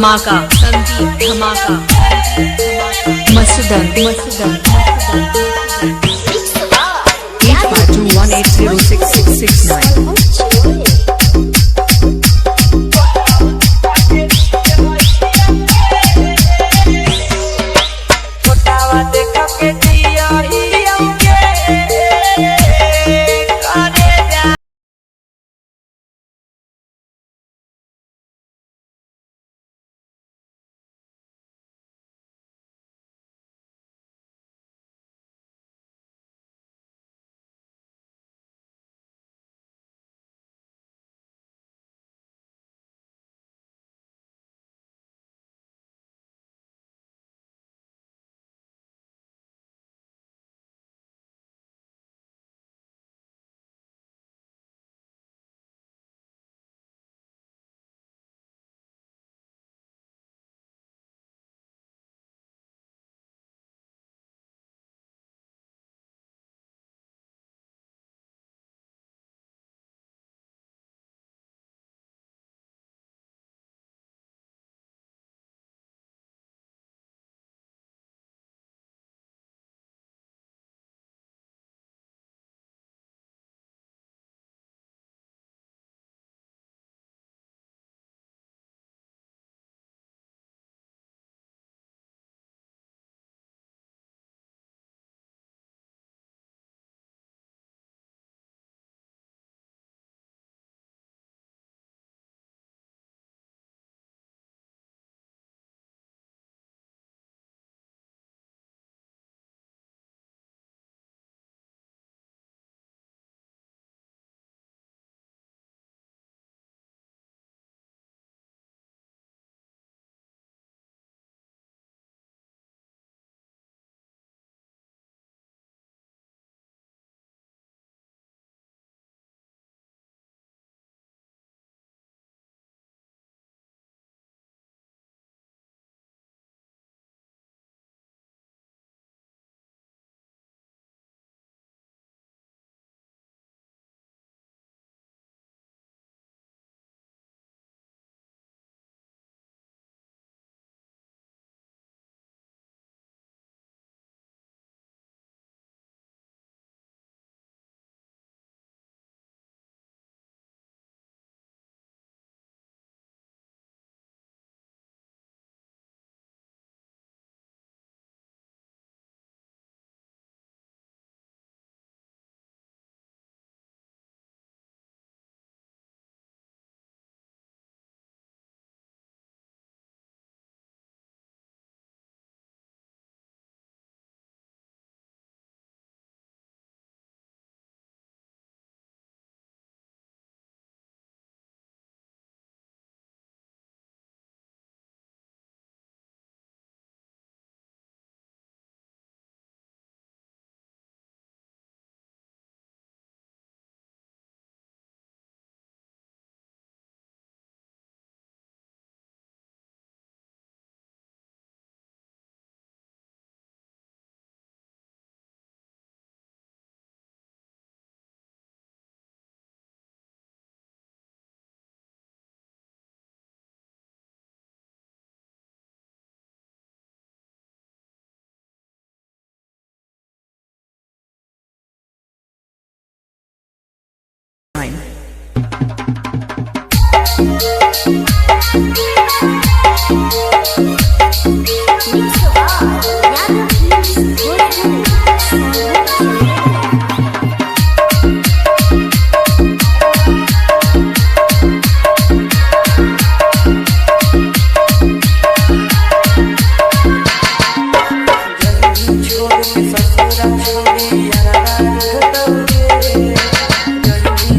धमाका, संदीप धमाका, मसुदन 8521806669।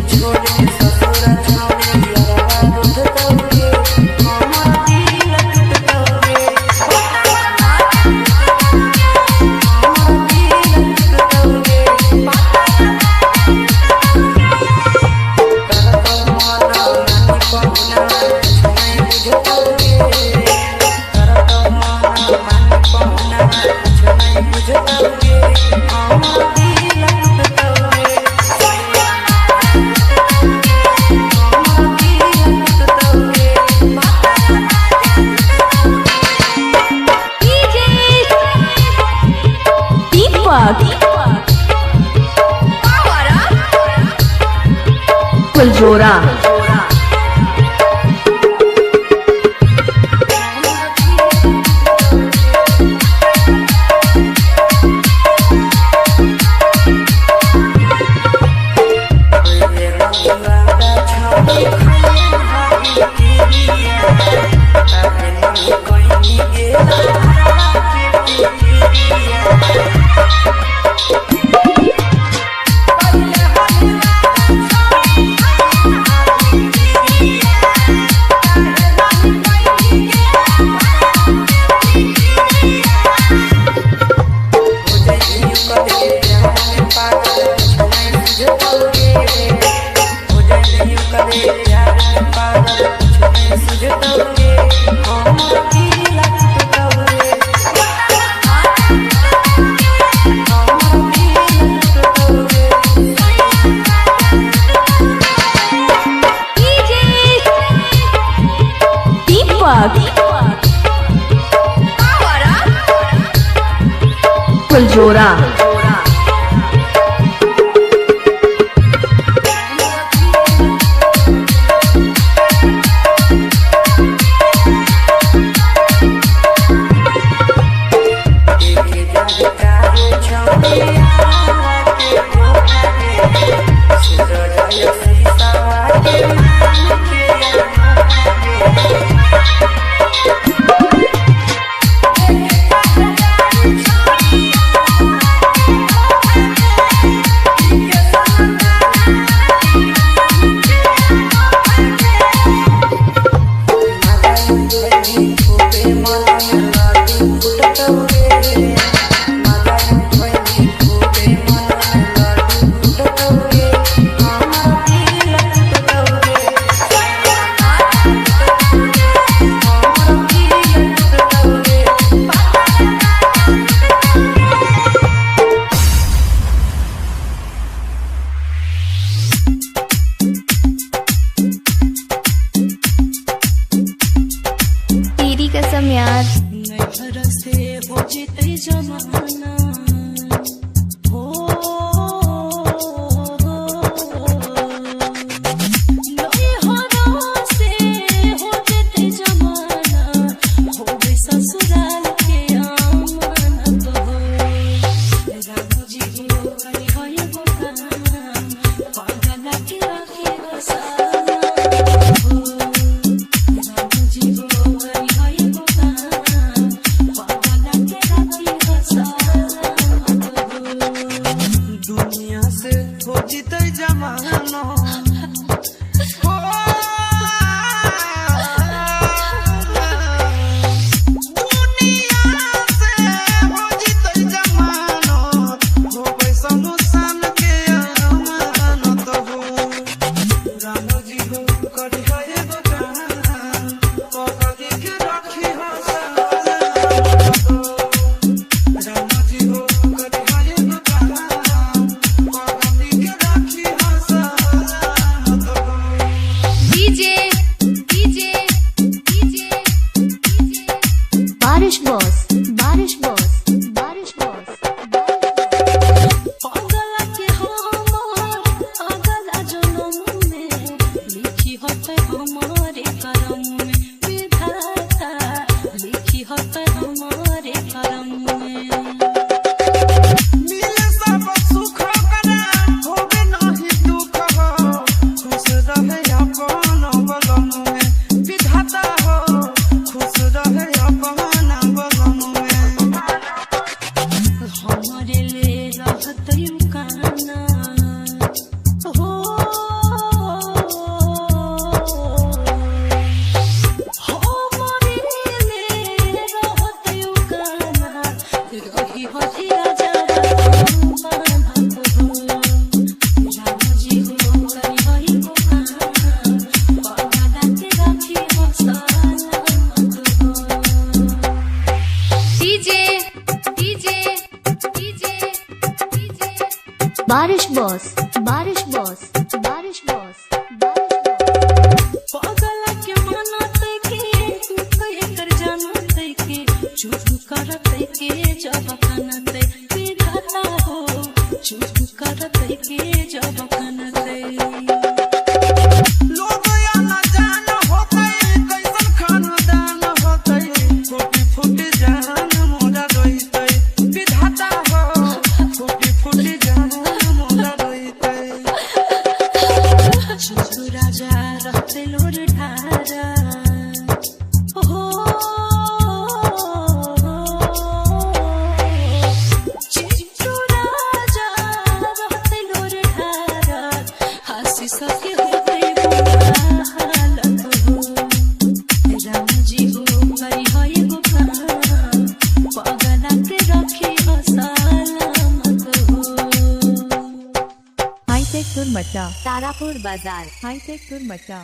छोड़ फुलझोरा फुलझोरा कसम यार से हो जीते जमाना हो से हो जीते जमाना हो गई ससुराल के आमना हो राम जी हो गई हो ये काम पागल के रखे बसाना हो राम जी हो गई दुनिया से हो जीते जमाना हो दुनिया से हो जीते जमाना हो गई समुसान के अमानत हो राम जी हो करी है दुकान पकड़ी के रखी हो राम जी हो बारिश बॉस बारिश बॉस बारिश बॉस पागल के हम अगल जन्म में लिखी होते हमारे करम में विधाता लिखी होते हमारे करम में मिले सब सुख करा होवे नहीं दुख हो खुश रहे अपन बलम में विधाता हो खुश रहे अपन हमारे लिए रहत काना हो हमारे लिए रहत काना रही होती राजा राम जी हो गई हई पागल के रखी हो बारिश बॉस बारिश बॉस बारिश बॉस पागल के मनाते के तू कहे कर जानते के चुप करते के जब खानते विधाता हो चुप करते के जब खानते लोग या न जान होतै कैसन खानदान होतै फूटी फूटी जान मोरा रोइतै विधाता हो फूटी फूटी जान मोरा रोइतै चिंटू राजा रहते लोर ढारा हो चिंटू राजा रहते लोर ढारा हंसी सके हो गई बुरा हालत हो राम जी हो गई है गो काम पगला के रखी हो सलामत हो हाईटेक तुरमचा तारापुर बाजार हाईटेक तुरमचा